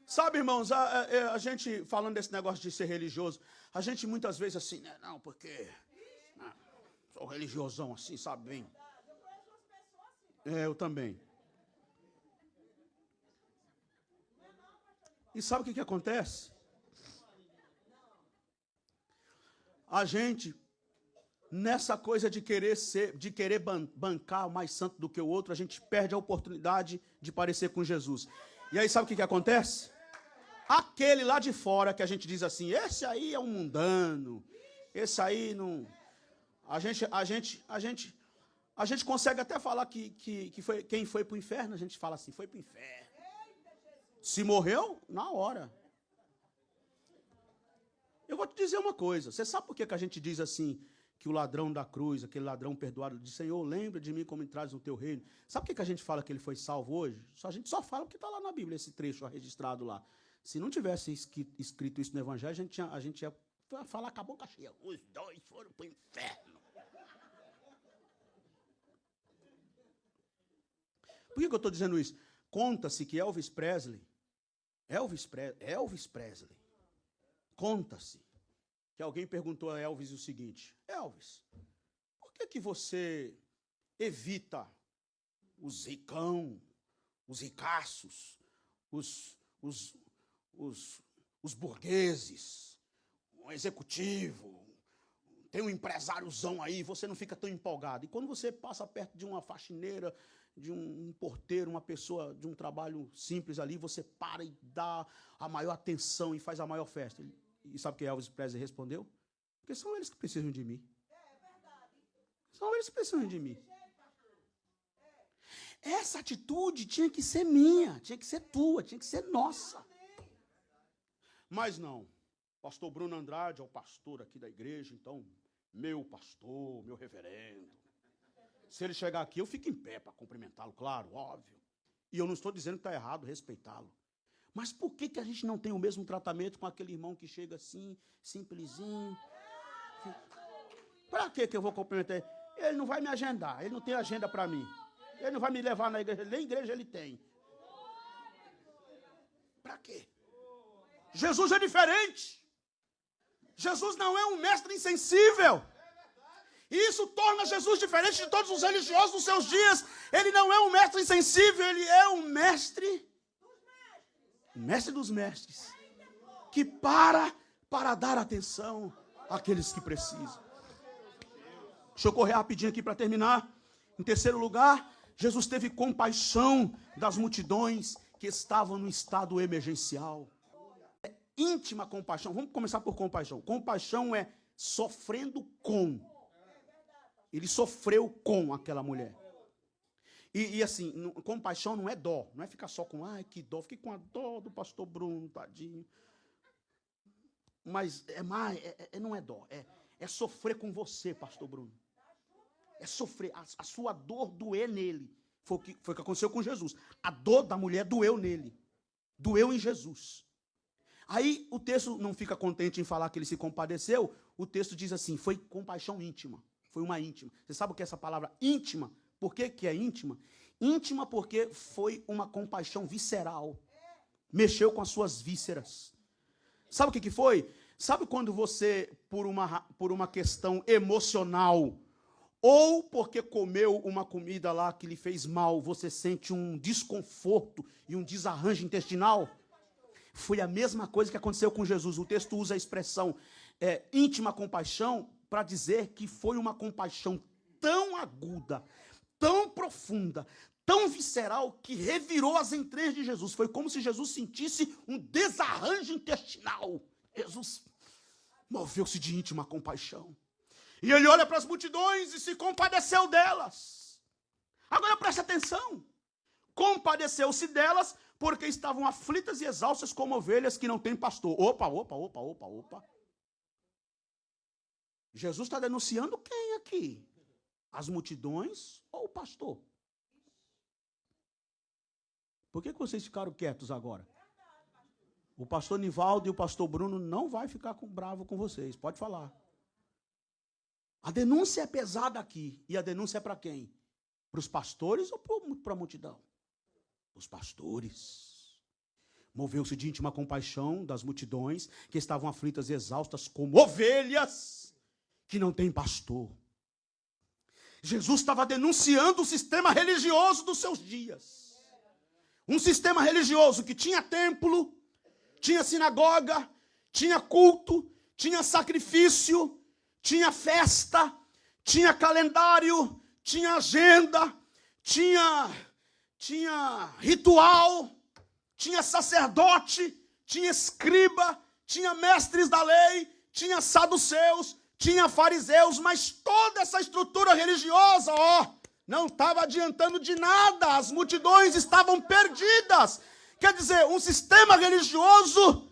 Sabe, irmãos, a gente, falando desse negócio de ser religioso, a gente muitas vezes assim, né? Não, porque sou religiosão assim, sabe bem. Eu também. E sabe o que acontece? A gente, nessa coisa de querer bancar o mais santo do que o outro, a gente perde a oportunidade de parecer com Jesus. E aí sabe o que acontece? Aquele lá de fora que a gente diz assim, esse aí é um mundano, esse aí não... A gente consegue até falar que foi, quem foi para o inferno, a gente fala assim, foi para o inferno. Se morreu, na hora. Eu vou te dizer uma coisa. Você sabe por que a gente diz assim, que o ladrão da cruz, aquele ladrão perdoado, diz, Senhor, lembra de mim como entras no teu reino. Sabe por que a gente fala que ele foi salvo hoje? A gente só fala porque está lá na Bíblia, esse trecho registrado lá. Se não tivesse escrito isso no Evangelho, a gente ia falar com a boca cheia. Os dois foram para o inferno. Por que eu estou dizendo isso? Conta-se que Elvis Presley, conta-se que alguém perguntou a Elvis o seguinte, Elvis, por que você evita os ricão, os ricaços, os burgueses, o executivo, tem um empresáriozão aí, você não fica tão empolgado. E quando você passa perto de uma faxineira, de um porteiro, uma pessoa de um trabalho simples ali, você para e dá a maior atenção e faz a maior festa. E sabe o que Elvis Presley respondeu? Porque são eles que precisam de mim. São eles que precisam de mim. Essa atitude tinha que ser minha, tinha que ser tua, tinha que ser nossa. Mas não. Pastor Bruno Andrade é o pastor aqui da igreja, então, meu pastor, meu reverendo. Se ele chegar aqui, eu fico em pé para cumprimentá-lo, claro, óbvio. E eu não estou dizendo que está errado respeitá-lo. Mas por que a gente não tem o mesmo tratamento com aquele irmão que chega assim, simplesinho? Para que eu vou cumprimentar? Ele não vai me agendar, ele não tem agenda para mim. Ele não vai me levar na igreja, nem igreja ele tem. Para quê? Jesus é diferente. Jesus não é um mestre insensível. E isso torna Jesus diferente de todos os religiosos dos seus dias. Ele não é um mestre insensível, ele é um mestre dos mestres, que para dar atenção àqueles que precisam. Deixa eu correr rapidinho aqui para terminar. Em terceiro lugar, Jesus teve compaixão das multidões que estavam no estado emergencial. Íntima compaixão. Vamos começar por compaixão. Compaixão é sofrendo com. Ele sofreu com aquela mulher. E assim, compaixão não é dó. Não é ficar só com, ai, que dó. Fiquei com a dó do pastor Bruno, tadinho. Mas não é dó. É sofrer com você, pastor Bruno. É sofrer. A sua dor doer nele. Foi o que aconteceu com Jesus. A dor da mulher doeu nele. Doeu em Jesus. Aí o texto não fica contente em falar que ele se compadeceu. O texto diz assim, foi compaixão íntima. Foi uma íntima. Você sabe o que é essa palavra íntima? Por que é íntima? Íntima porque foi uma compaixão visceral. Mexeu com as suas vísceras. Sabe o que foi? Sabe quando você, por uma questão emocional, ou porque comeu uma comida lá que lhe fez mal, você sente um desconforto e um desarranjo intestinal? Foi a mesma coisa que aconteceu com Jesus. O texto usa a expressão íntima compaixão para dizer que foi uma compaixão tão aguda, tão profunda, tão visceral, que revirou as entranhas de Jesus. Foi como se Jesus sentisse um desarranjo intestinal. Jesus moveu-se de íntima compaixão. E ele olha para as multidões e se compadeceu delas. Agora preste atenção. Compadeceu-se delas porque estavam aflitas e exaustas como ovelhas que não têm pastor. Opa. Jesus está denunciando quem aqui? As multidões ou o pastor? Por que vocês ficaram quietos agora? O pastor Nivaldo e o pastor Bruno não vai ficar bravo com vocês. Pode falar. A denúncia é pesada aqui. E a denúncia é para quem? Para os pastores ou para a multidão? Os pastores. Moveu-se de íntima compaixão das multidões que estavam aflitas e exaustas como ovelhas que não têm pastor. Jesus estava denunciando o sistema religioso dos seus dias. Um sistema religioso que tinha templo, tinha sinagoga, tinha culto, tinha sacrifício, tinha festa, tinha calendário, tinha agenda, tinha ritual, tinha sacerdote, tinha escriba, tinha mestres da lei, tinha saduceus, tinha fariseus, mas toda essa estrutura religiosa, não estava adiantando de nada, as multidões estavam perdidas. Quer dizer, um sistema religioso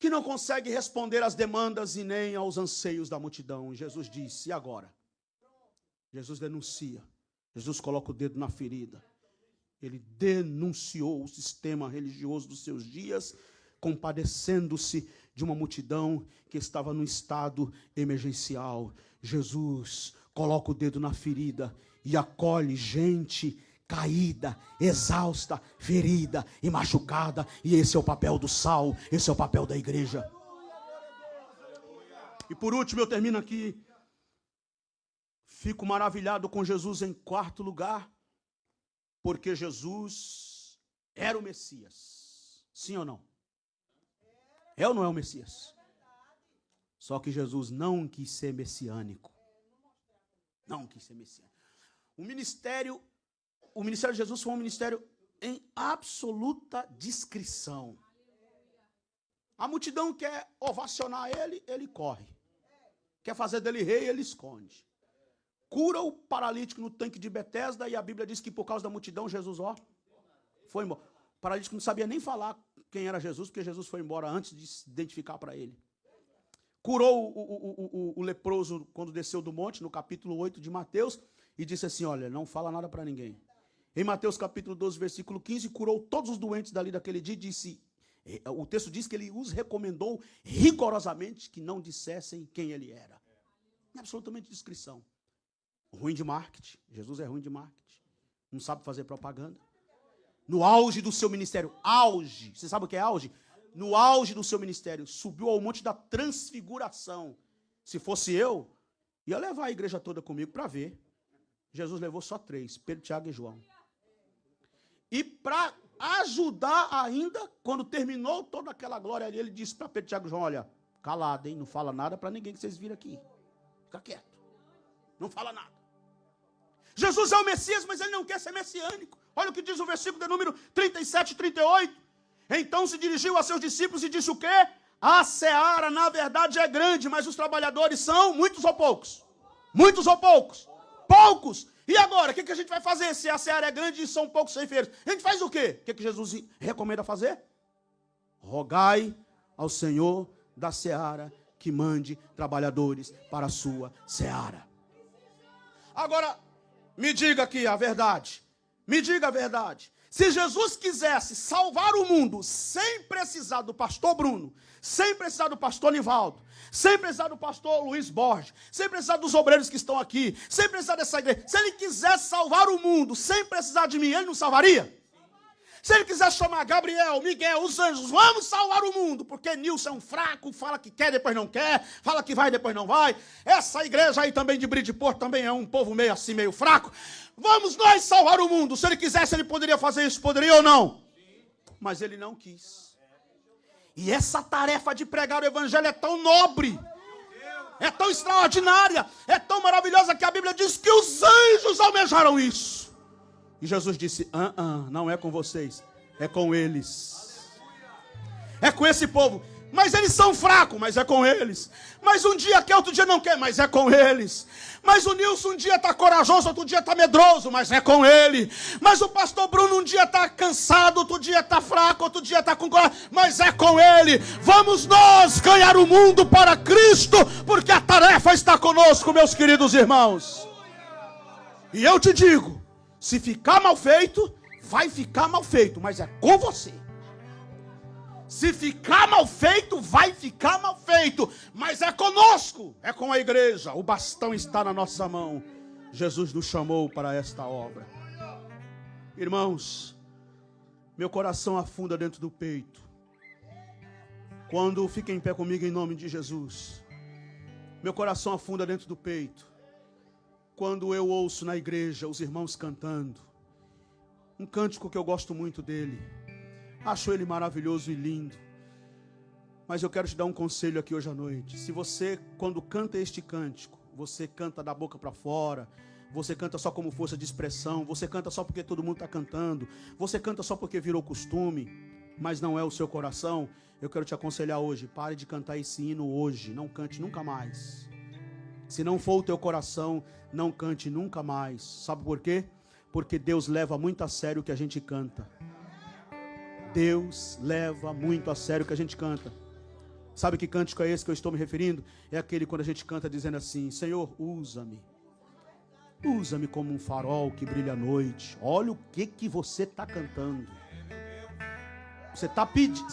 que não consegue responder às demandas e nem aos anseios da multidão. E Jesus disse, e agora? Jesus denuncia, Jesus coloca o dedo na ferida. Ele denunciou o sistema religioso dos seus dias, compadecendo-se de uma multidão que estava num estado emergencial. Jesus coloca o dedo na ferida e acolhe gente caída, exausta, ferida e machucada. E esse é o papel do sal, esse é o papel da igreja. E por último, eu termino aqui. Fico maravilhado com Jesus em quarto lugar, porque Jesus era o Messias. Sim ou não? É ou não é o Messias? Só que Jesus não quis ser messiânico. Não quis ser messiânico. O ministério de Jesus foi um ministério em absoluta discrição. A multidão quer ovacionar ele, ele corre. Quer fazer dele rei, ele esconde. cura o paralítico no tanque de Betesda, e a Bíblia diz que por causa da multidão, Jesus, foi embora. O paralítico não sabia nem falar quem era Jesus, porque Jesus foi embora antes de se identificar para ele. Curou o leproso quando desceu do monte, no capítulo 8 de Mateus, e disse assim, olha, não fala nada para ninguém. Em Mateus capítulo 12, versículo 15, curou todos os doentes dali daquele dia e disse, o texto diz que ele os recomendou rigorosamente que não dissessem quem ele era. Absolutamente discrição. Ruim de marketing. Jesus é ruim de marketing. Não sabe fazer propaganda. No auge do seu ministério. Auge. Você sabe o que é auge? No auge do seu ministério. Subiu ao monte da transfiguração. Se fosse eu, ia levar a igreja toda comigo para ver. Jesus levou só 3. Pedro, Tiago e João. E para ajudar ainda, quando terminou toda aquela glória ali, ele disse para Pedro, Tiago e João, olha, calado, hein? Não fala nada para ninguém que vocês viram aqui. Fica quieto. Não fala nada. Jesus é o Messias, mas ele não quer ser messiânico. Olha o que diz o versículo de número 37 e 38. Então se dirigiu a seus discípulos e disse o quê? A seara, na verdade, é grande, mas os trabalhadores são muitos ou poucos? Muitos ou poucos? Poucos. E agora, o que a gente vai fazer se a seara é grande e são poucos ceifeiros? A gente faz o quê? O que Jesus recomenda fazer? Rogai ao Senhor da seara que mande trabalhadores para a sua seara. Agora, me diga aqui a verdade. Me diga a verdade. Se Jesus quisesse salvar o mundo sem precisar do pastor Bruno, sem precisar do pastor Nivaldo, sem precisar do pastor Luiz Borges, sem precisar dos obreiros que estão aqui, sem precisar dessa igreja, se ele quisesse salvar o mundo sem precisar de mim, ele não salvaria? Se ele quisesse chamar Gabriel, Miguel, os anjos, vamos salvar o mundo, porque Nilson é um fraco, fala que quer, depois não quer, fala que vai, depois não vai. Essa igreja aí também de Bridgeport também é um povo meio assim, meio fraco. Vamos nós salvar o mundo. Se ele quisesse, ele poderia fazer isso, poderia ou não? Mas ele não quis. E essa tarefa de pregar o evangelho é tão nobre, é tão extraordinária, é tão maravilhosa que a Bíblia diz que os anjos almejaram isso. E Jesus disse, não é com vocês, é com eles. É com esse povo. Mas eles são fracos, mas é com eles. Mas um dia quer, outro dia não quer, mas é com eles. Mas o Nilson um dia está corajoso, outro dia está medroso, mas é com ele. Mas o pastor Bruno um dia está cansado, outro dia está fraco, outro dia está com coragem, mas é com ele. Vamos nós ganhar o mundo para Cristo, porque a tarefa está conosco, meus queridos irmãos. E eu te digo, se ficar mal feito, vai ficar mal feito, mas é com você. Se ficar mal feito, vai ficar mal feito, mas é conosco, é com a igreja. O bastão está na nossa mão. Jesus nos chamou para esta obra. Irmãos, meu coração afunda dentro do peito. Quando fica em pé comigo em nome de Jesus. Meu coração afunda dentro do peito. Quando eu ouço na igreja os irmãos cantando, um cântico que eu gosto muito dele, acho ele maravilhoso e lindo, mas eu quero te dar um conselho aqui hoje à noite. Se você, quando canta este cântico, você canta da boca para fora, você canta só como força de expressão, você canta só porque todo mundo está cantando, você canta só porque virou costume, mas não é o seu coração, eu quero te aconselhar hoje, pare de cantar esse hino hoje, não cante nunca mais. Se não for o teu coração, não cante nunca mais. Sabe por quê? Porque Deus leva muito a sério o que a gente canta. Deus leva muito a sério o que a gente canta. Sabe que cântico é esse que eu estou me referindo? É aquele quando a gente canta dizendo assim, Senhor, usa-me. Usa-me como um farol que brilha à noite. Olha o que você está cantando. Você está pedindo,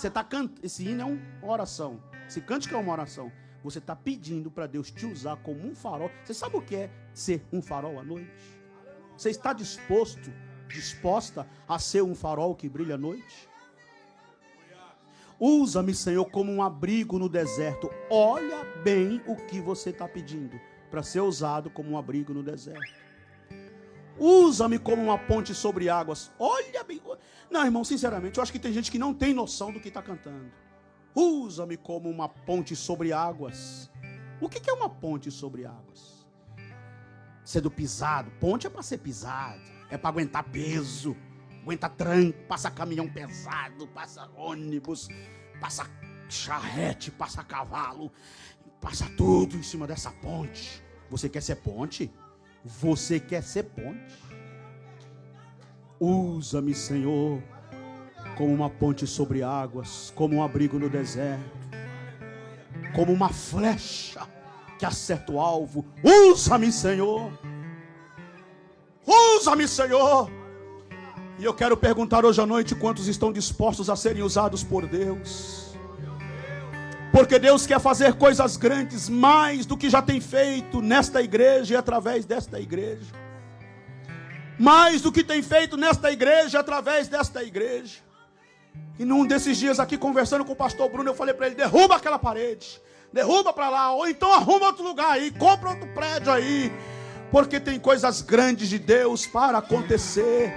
esse hino é uma oração. Esse cântico é uma oração. Você está pedindo para Deus te usar como um farol. Você sabe o que é ser um farol à noite? Você está disposta a ser um farol que brilha à noite? Usa-me, Senhor, como um abrigo no deserto. Olha bem o que você está pedindo para ser usado como um abrigo no deserto. Usa-me como uma ponte sobre águas. Olha bem. Não, irmão, sinceramente, eu acho que tem gente que não tem noção do que está cantando. Usa-me como uma ponte sobre águas. O que é uma ponte sobre águas? Sendo pisado. Ponte é para ser pisado. É para aguentar peso. Aguenta tranco. Passa caminhão pesado. Passa ônibus. Passa charrete. Passa cavalo. Passa tudo em cima dessa ponte. Você quer ser ponte? Você quer ser ponte? Usa-me, Senhor, como uma ponte sobre águas, como um abrigo no deserto, como uma flecha que acerta o alvo. Usa-me, Senhor. Usa-me, Senhor. E eu quero perguntar hoje à noite quantos estão dispostos a serem usados por Deus. Porque Deus quer fazer coisas grandes, mais do que já tem feito nesta igreja e através desta igreja. Mais do que tem feito nesta igreja e através desta igreja. E num desses dias aqui, conversando com o pastor Bruno, eu falei para ele: derruba aquela parede, derruba para lá, ou então arruma outro lugar aí, compra outro prédio aí. Porque tem coisas grandes de Deus para acontecer.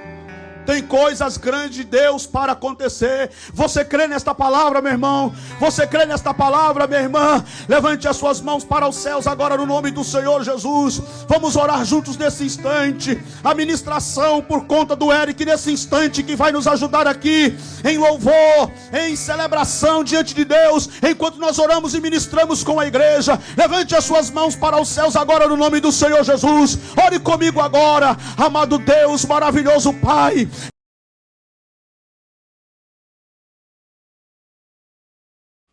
Tem coisas grandes de Deus para acontecer. Você crê nesta palavra, meu irmão? Você crê nesta palavra, minha irmã? Levante as suas mãos para os céus agora no nome do Senhor Jesus. Vamos orar juntos nesse instante. A ministração por conta do Eric nesse instante, que vai nos ajudar aqui em louvor, em celebração diante de Deus, enquanto nós oramos e ministramos com a igreja. Levante as suas mãos para os céus agora no nome do Senhor Jesus. Ore comigo agora. Amado Deus, maravilhoso Pai,